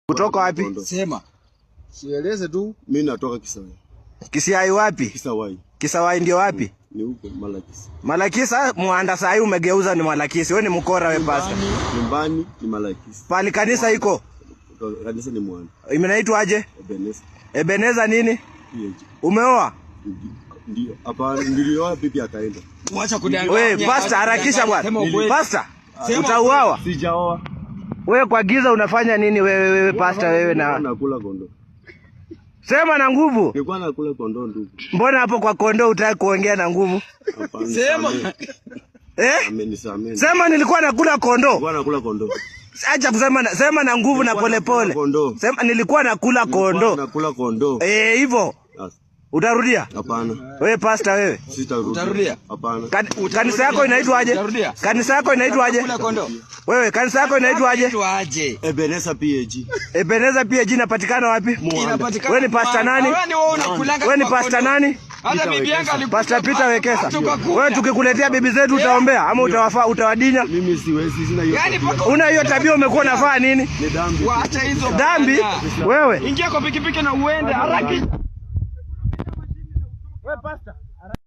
Kutoka wapi? Sema. Sieleze tu. Mimi natoka Kisawai. Kisawai wapi? Kisawai. Kisawai ndio wapi? Ni huko Malakisi. Malakisa Muhanda saa hii umegeuza ni Malakisi. Wewe ni mkora wewe pastor. Nyumbani ni Malakisi. Pali kanisa iko? Kanisa ni Muhanda. Imenaitwa aje? Ebeneza. Ebeneza nini? PAG. Umeoa? Ndio. Hapa nilioa bibi akaenda. Acha kudanganya. Wewe pastor harakisha bwana. Pastor, utauawa. Sijaoa. Wewe kwa giza unafanya nini wewe pastor wewe na nakula kondoo. Sema na nguvu. Nilikuwa nakula kondoo ndugu. Mbona hapo kwa kondoo utaki kuongea na nguvu? Sema. Amenisamehe. Sema nilikuwa nakula kondoo. Nilikuwa nakula kondoo. Acha kusema sema na nguvu na polepole. Sema nilikuwa nakula kondoo. Nakula kondoo. Hivyo. Utarudia? Hapana. Wewe pastor wewe? Sitarudia. Utarudia? Hapana. Kanisa yako inaitwa aje? Kanisa yako inaitwa aje? Wewe kanisa yako inaitwa aje? Ebeneza PAG. Ebeneza PAG inapatikana wapi? Wewe ni pastor nani? Wewe ni pastor nani? Hata bibi yangu alikuwa Pastor Peter Wekesa. Wewe tukikuletea bibi zetu utaombea ama utawadinya? Mimi siwezi, sina hiyo. Una hiyo tabia umekuwa unafanya nini? Ni dhambi. Waacha hizo dhambi. Wewe ingia kwa pikipiki na uende haraka. Wewe pastor